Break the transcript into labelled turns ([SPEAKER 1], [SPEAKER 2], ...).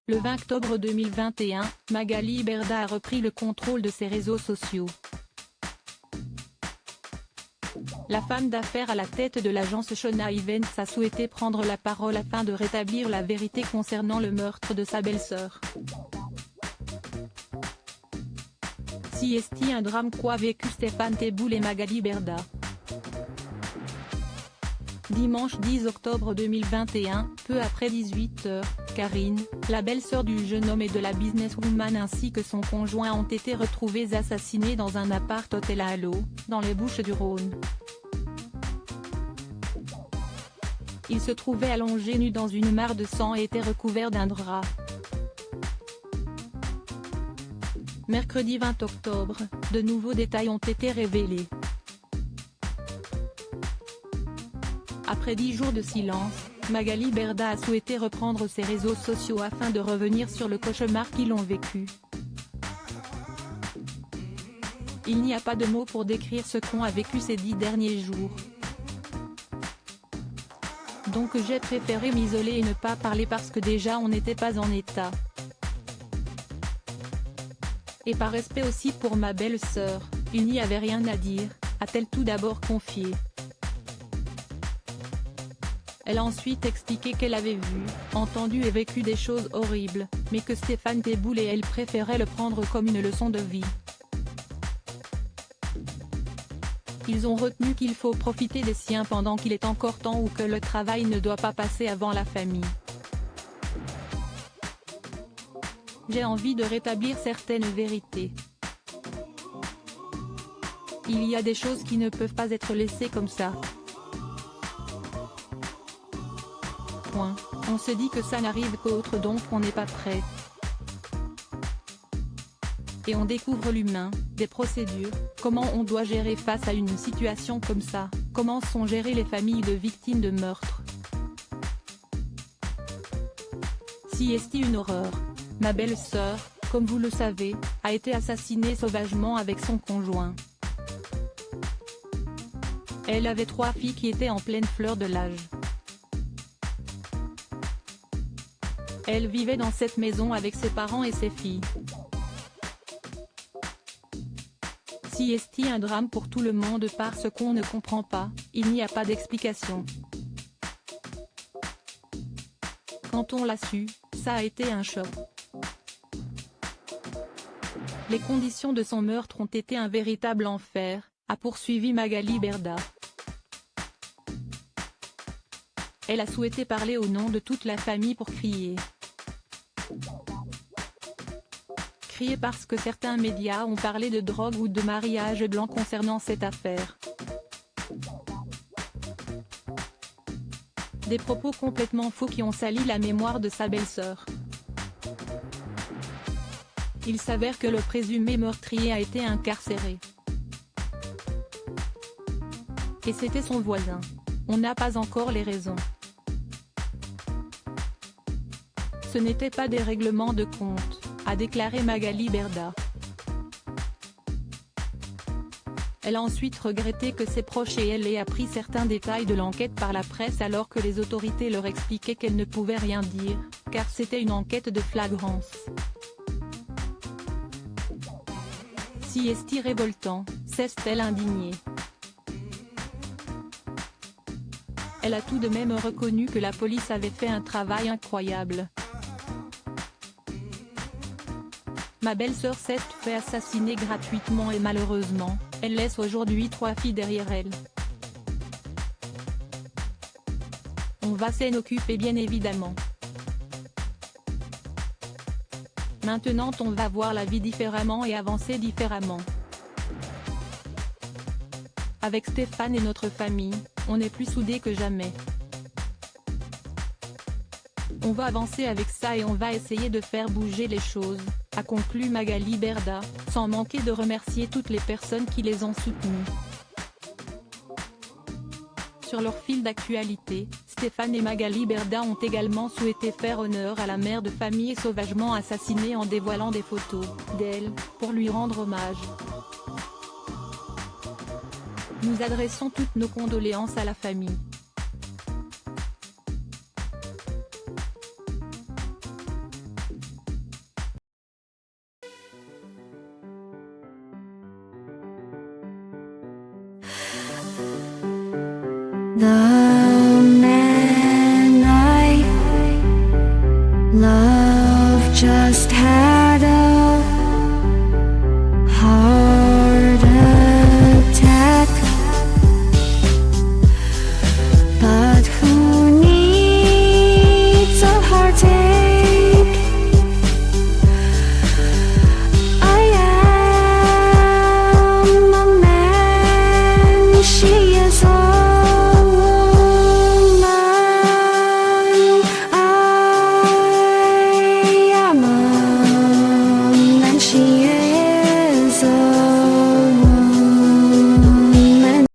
[SPEAKER 1] Le 20 octobre 2021, Magali Berda a repris le contrôle de ses réseaux sociaux. La femme d'affaires à la tête de l'agence Shona Events a souhaité prendre la parole afin de rétablir la vérité concernant le meurtre de sa belle-sœur. Si est-il un drame qu'a vécu Stéphane Teboul et Magali Berda? Dimanche 10 octobre 2021, peu après 18 h, Karine, la belle-sœur du jeune homme et de la businesswoman ainsi que son conjoint ont été retrouvés assassinés dans un appart-hôtel à Allo, dans les Bouches-du-Rhône. Ils se trouvaient allongés nus dans une mare de sang et étaient recouverts d'un drap. Mercredi 20 octobre, de nouveaux détails ont été révélés. Après 10 jours de silence, Magali Berda a souhaité reprendre ses réseaux sociaux afin de revenir sur le cauchemar qu'ils ont vécu. Il n'y a pas de mots pour décrire ce qu'on a vécu ces 10 derniers jours. Donc j'ai préféré m'isoler et ne pas parler parce que déjà on n'était pas en état. Et par respect aussi pour ma belle-sœur, il n'y avait rien à dire, a-t-elle tout d'abord confié. Elle a ensuite expliqué qu'elle avait vu, entendu et vécu des choses horribles, mais que Stéphane Teboul et elle préféraient le prendre comme une leçon de vie. Ils ont retenu qu'il faut profiter des siens pendant qu'il est encore temps ou que le travail ne doit pas passer avant la famille. J'ai envie de rétablir certaines vérités. Il y a des choses qui ne peuvent pas être laissées comme ça. On se dit que ça n'arrive qu'autre donc on n'est pas prêt. Et on découvre l'humain, des procédures, comment on doit gérer face à une situation comme ça, comment sont gérées les familles de victimes de meurtres. Si est-il une horreur. Ma belle-sœur, comme vous le savez, a été assassinée sauvagement avec son conjoint. Elle avait 3 filles qui étaient en pleine fleur de l'âge. Elle vivait dans cette maison avec ses parents et ses filles. Si est-il un drame pour tout le monde parce qu'on ne comprend pas, il n'y a pas d'explication. Quand on l'a su, ça a été un choc. Les conditions de son meurtre ont été un véritable enfer, a poursuivi Magali Berda. Elle a souhaité parler au nom de toute la famille pour crier. Crier parce que certains médias ont parlé de drogue ou de mariage blanc concernant cette affaire. Des propos complètement faux qui ont sali la mémoire de sa belle-sœur. Il s'avère que le présumé meurtrier a été incarcéré. Et c'était son voisin. On n'a pas encore les raisons. Ce n'était pas des règlements de compte, a déclaré Magali Berda. Elle a ensuite regretté que ses proches et elle aient appris certains détails de l'enquête par la presse alors que les autorités leur expliquaient qu'elles ne pouvaient rien dire, car c'était une enquête de flagrance. Si est-il révoltant, s'est-elle indignée. Elle a tout de même reconnu que la police avait fait un travail incroyable. Ma belle-sœur s'est fait assassiner gratuitement et malheureusement, elle laisse aujourd'hui 3 filles derrière elle. On va s'en occuper bien évidemment. Maintenant on va voir la vie différemment et avancer différemment. Avec Stéphane et notre famille, on est plus soudés que jamais. On va avancer avec ça et on va essayer de faire bouger les choses, a conclu Magali Berda, sans manquer de remercier toutes les personnes qui les ont soutenues. Sur leur fil d'actualité, Stéphane et Magali Berda ont également souhaité faire honneur à la mère de famille sauvagement assassinée en dévoilant des photos d'elle, pour lui rendre hommage. Nous adressons toutes nos condoléances à la famille.
[SPEAKER 2] The